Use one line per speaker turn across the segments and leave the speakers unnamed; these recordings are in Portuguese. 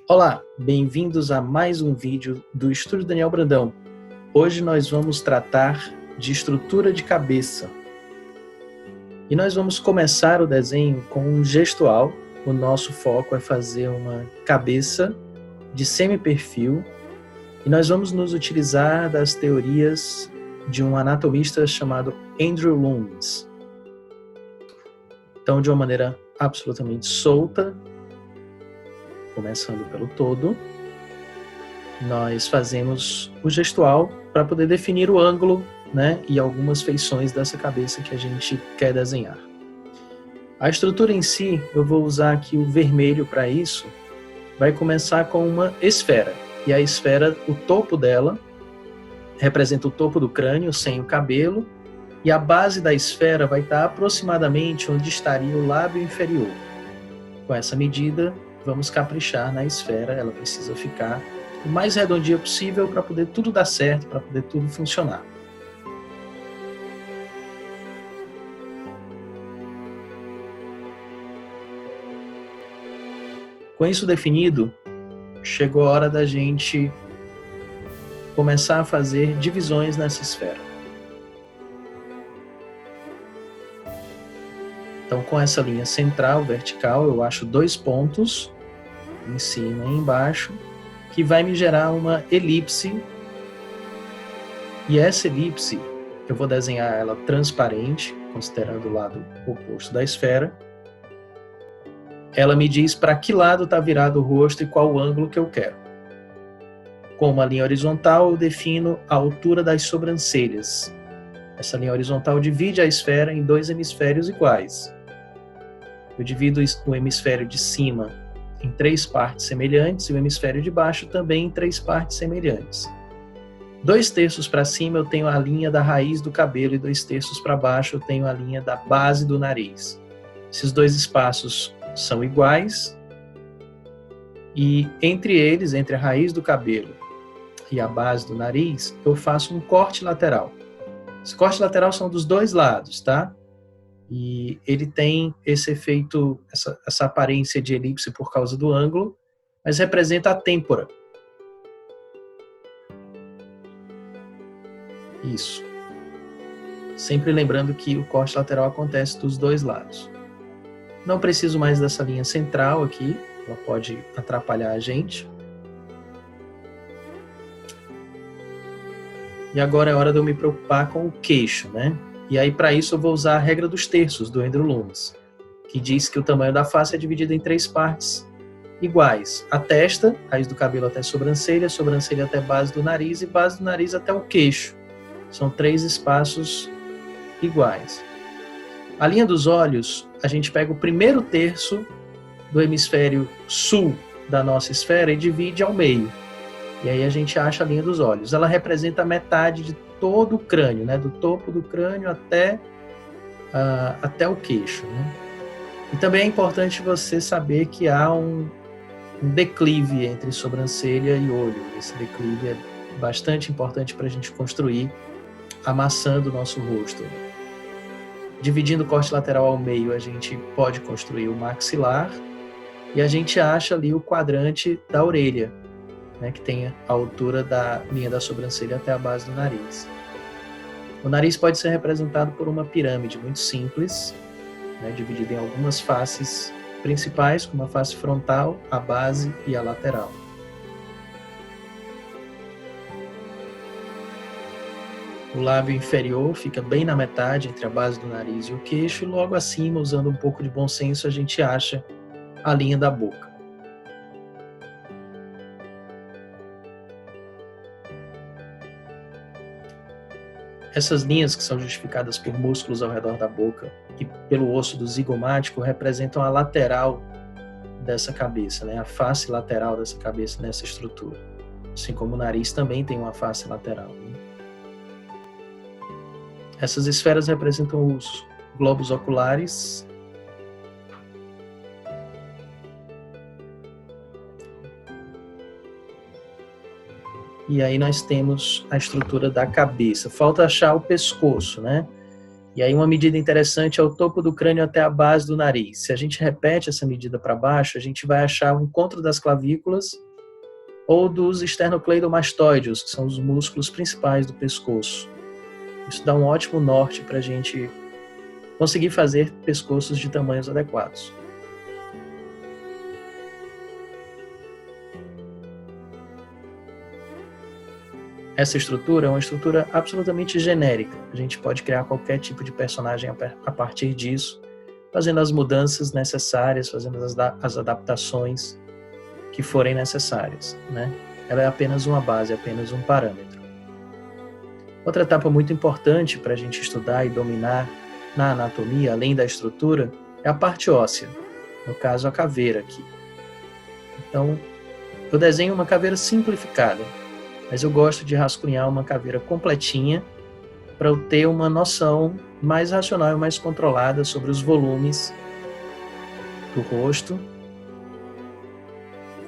Olá, bem-vindos a mais um vídeo do Estúdio Daniel Brandão. Hoje nós vamos tratar de estrutura de cabeça. E nós vamos começar o desenho com um gestual. O nosso foco é fazer uma cabeça de semi-perfil e nós vamos nos utilizar das teorias de um anatomista chamado Andrew Loomis. Então, de uma maneira absolutamente solta, começando pelo todo, nós fazemos o gestual para poder definir o ângulo, né, e algumas feições dessa cabeça que a gente quer desenhar. A estrutura em si, eu vou usar aqui o vermelho para isso, vai começar com uma esfera, e a esfera, o topo dela, representa o topo do crânio, sem o cabelo, e a base da esfera vai estar aproximadamente onde estaria o lábio inferior. Com essa medida, vamos caprichar na esfera, ela precisa ficar o mais redondinha possível para poder tudo dar certo, para poder tudo funcionar. Com isso definido, chegou a hora da gente começar a fazer divisões nessa esfera. Então, com essa linha central, vertical, eu acho 2 pontos, em cima e embaixo, que vai me gerar uma elipse. E essa elipse, eu vou desenhar ela transparente, considerando o lado oposto da esfera. Ela me diz para que lado está virado o rosto e qual o ângulo que eu quero. Com uma linha horizontal, eu defino a altura das sobrancelhas. Essa linha horizontal divide a esfera em 2 hemisférios iguais. Eu divido o hemisfério de cima em 3 partes semelhantes e o hemisfério de baixo também em 3 partes semelhantes. 2 terços para cima eu tenho a linha da raiz do cabelo e 2 terços para baixo eu tenho a linha da base do nariz. Esses 2 espaços são iguais e entre eles, entre a raiz do cabelo e a base do nariz, eu faço um corte lateral. Esse corte lateral são dos 2 lados, tá? E ele tem esse efeito, essa aparência de elipse por causa do ângulo, mas representa a têmpora. Isso. Sempre lembrando que o corte lateral acontece dos 2 lados. Não preciso mais dessa linha central aqui, ela pode atrapalhar a gente. E agora é hora de eu me preocupar com o queixo, né? E aí, para isso, eu vou usar a regra dos terços, do Andrew Loomis, que diz que o tamanho da face é dividido em 3 partes iguais. A testa, raiz do cabelo até sobrancelha, sobrancelha até base do nariz e base do nariz até o queixo. São 3 espaços iguais. A linha dos olhos, a gente pega o primeiro terço do hemisfério sul da nossa esfera e divide ao meio. E aí a gente acha a linha dos olhos. Ela representa a metade de todo o crânio, né? Do topo do crânio até o queixo, né? E também é importante você saber que há um declive entre sobrancelha e olho. Esse declive é bastante importante para a gente construir a maçã do nosso rosto. Dividindo o corte lateral ao meio, a gente pode construir o maxilar e a gente acha ali o quadrante da orelha, né, que tem a altura da linha da sobrancelha até a base do nariz. O nariz pode ser representado por uma pirâmide muito simples, né, dividida em algumas faces principais, como a face frontal, a base e a lateral. O lábio inferior fica bem na metade entre a base do nariz e o queixo, e logo acima, usando um pouco de bom senso, a gente acha a linha da boca. Essas linhas, que são justificadas por músculos ao redor da boca e pelo osso do zigomático, representam a lateral dessa cabeça, né? A face lateral dessa cabeça nessa estrutura. Assim como o nariz também tem uma face lateral, né? Essas esferas representam os globos oculares. E aí nós temos a estrutura da cabeça. Falta achar o pescoço, né? E aí uma medida interessante é o topo do crânio até a base do nariz. Se a gente repete essa medida para baixo, a gente vai achar o encontro das clavículas ou dos esternocleidomastoideos, que são os músculos principais do pescoço. Isso dá um ótimo norte para a gente conseguir fazer pescoços de tamanhos adequados. Essa estrutura é uma estrutura absolutamente genérica. A gente pode criar qualquer tipo de personagem a partir disso, fazendo as mudanças necessárias, fazendo as adaptações que forem necessárias, né? Ela é apenas uma base, apenas um parâmetro. Outra etapa muito importante para a gente estudar e dominar na anatomia, além da estrutura, é a parte óssea, no caso a caveira aqui. Então, eu desenho uma caveira simplificada, mas eu gosto de rascunhar uma caveira completinha para eu ter uma noção mais racional e mais controlada sobre os volumes do rosto.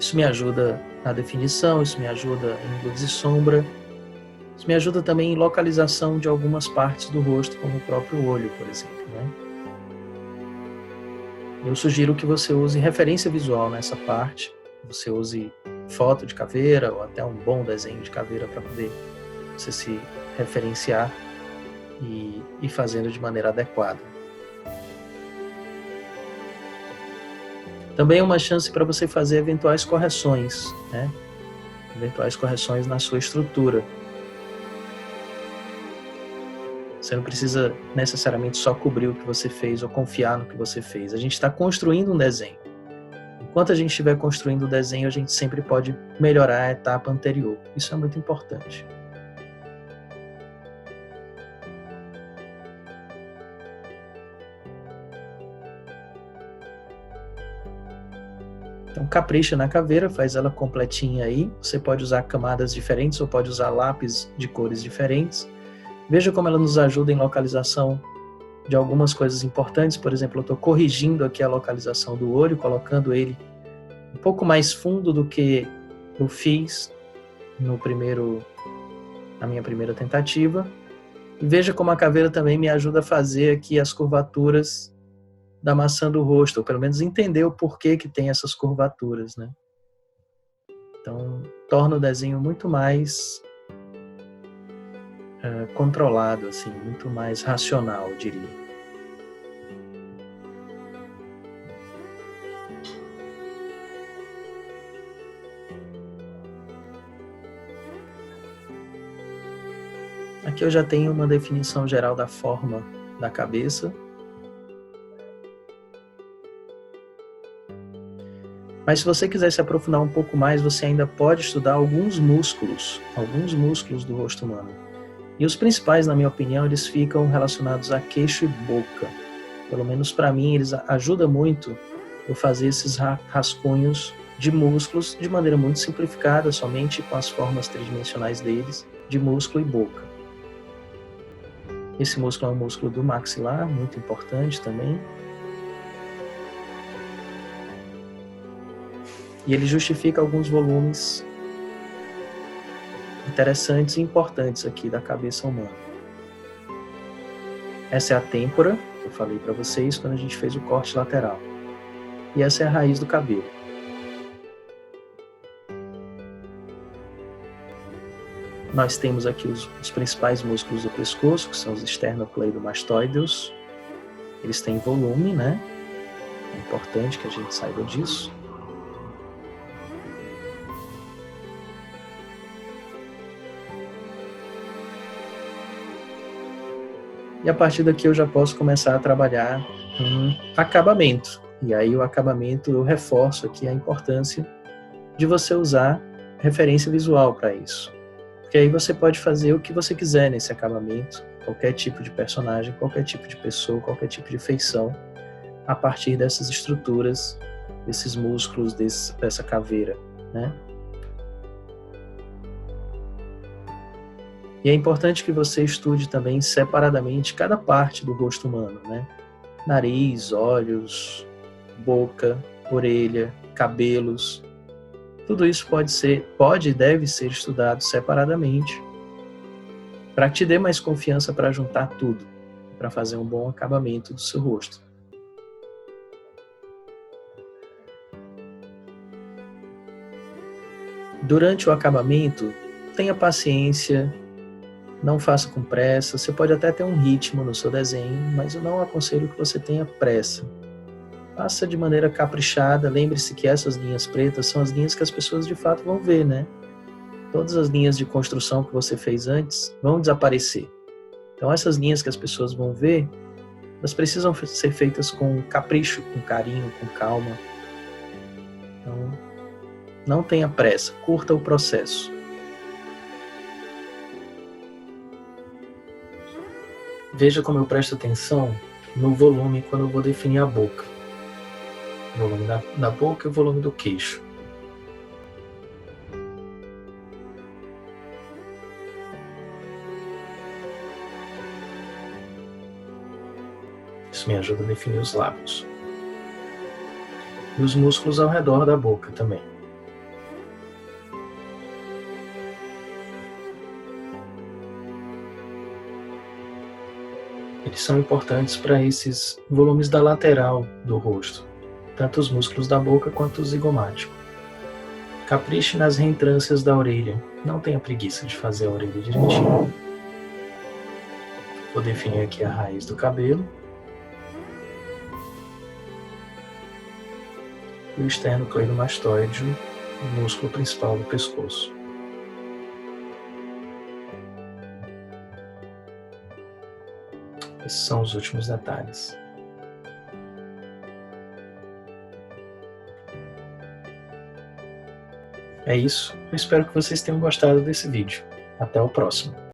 Isso me ajuda na definição, isso me ajuda em luz e sombra, isso me ajuda também em localização de algumas partes do rosto, como o próprio olho, por exemplo, né? Eu sugiro que você use referência visual nessa parte, você use foto de caveira ou até um bom desenho de caveira para poder você se referenciar e fazendo de maneira adequada. Também é uma chance para você fazer eventuais correções, né? Eventuais correções na sua estrutura. Você não precisa necessariamente só cobrir o que você fez ou confiar no que você fez. A gente está construindo um desenho. Enquanto a gente estiver construindo o desenho, a gente sempre pode melhorar a etapa anterior. Isso é muito importante. Então, capricha na caveira, faz ela completinha aí. Você pode usar camadas diferentes ou pode usar lápis de cores diferentes. Veja como ela nos ajuda em localização de algumas coisas importantes. Por exemplo, eu estou corrigindo aqui a localização do olho, colocando ele um pouco mais fundo do que eu fiz na minha primeira tentativa. E veja como a caveira também me ajuda a fazer aqui as curvaturas da maçã do rosto, ou pelo menos entender o porquê que tem essas curvaturas, né? Então, torna o desenho muito mais controlado, assim, muito mais racional, eu diria. Aqui eu já tenho uma definição geral da forma da cabeça. Mas se você quiser se aprofundar um pouco mais, você ainda pode estudar alguns músculos do rosto humano. E os principais, na minha opinião, eles ficam relacionados a queixo e boca. Pelo menos para mim, eles ajudam muito eu fazer esses rascunhos de músculos de maneira muito simplificada, somente com as formas tridimensionais deles, de músculo e boca. Esse músculo é um músculo do maxilar, muito importante também. E ele justifica alguns volumes interessantes e importantes aqui da cabeça humana. Essa é a têmpora, que eu falei para vocês quando a gente fez o corte lateral. E essa é a raiz do cabelo. Nós temos aqui os principais músculos do pescoço, que são os esternocleidomastoideus. Eles têm volume, né? É importante que a gente saiba disso. E a partir daqui eu já posso começar a trabalhar um acabamento. E aí o acabamento, eu reforço aqui a importância de você usar referência visual para isso. Porque aí você pode fazer o que você quiser nesse acabamento, qualquer tipo de personagem, qualquer tipo de pessoa, qualquer tipo de feição, a partir dessas estruturas, desses músculos, dessa caveira, né? E é importante que você estude também separadamente cada parte do rosto humano, né? Nariz, olhos, boca, orelha, cabelos. Tudo isso pode e deve ser estudado separadamente para te dar mais confiança para juntar tudo. para fazer um bom acabamento do seu rosto. Durante o acabamento, tenha paciência, não faça com pressa. Você pode até ter um ritmo no seu desenho, mas eu não aconselho que você tenha pressa. Faça de maneira caprichada. Lembre-se que essas linhas pretas são as linhas que as pessoas de fato vão ver, né? Todas as linhas de construção que você fez antes vão desaparecer. Então essas linhas que as pessoas vão ver, elas precisam ser feitas com capricho, com carinho, com calma. Então, não tenha pressa, curta o processo. Veja como eu presto atenção no volume quando eu vou definir a boca. O volume da boca e o volume do queixo. Isso me ajuda a definir os lábios. E os músculos ao redor da boca também. Eles são importantes para esses volumes da lateral do rosto, tanto os músculos da boca quanto o zigomático. Capriche nas reentrâncias da orelha, não tenha preguiça de fazer a orelha direitinho. Vou definir aqui a raiz do cabelo. E o esternocleidomastoide, o músculo principal do pescoço. Esses são os últimos detalhes. É isso. Eu espero que vocês tenham gostado desse vídeo. Até o próximo.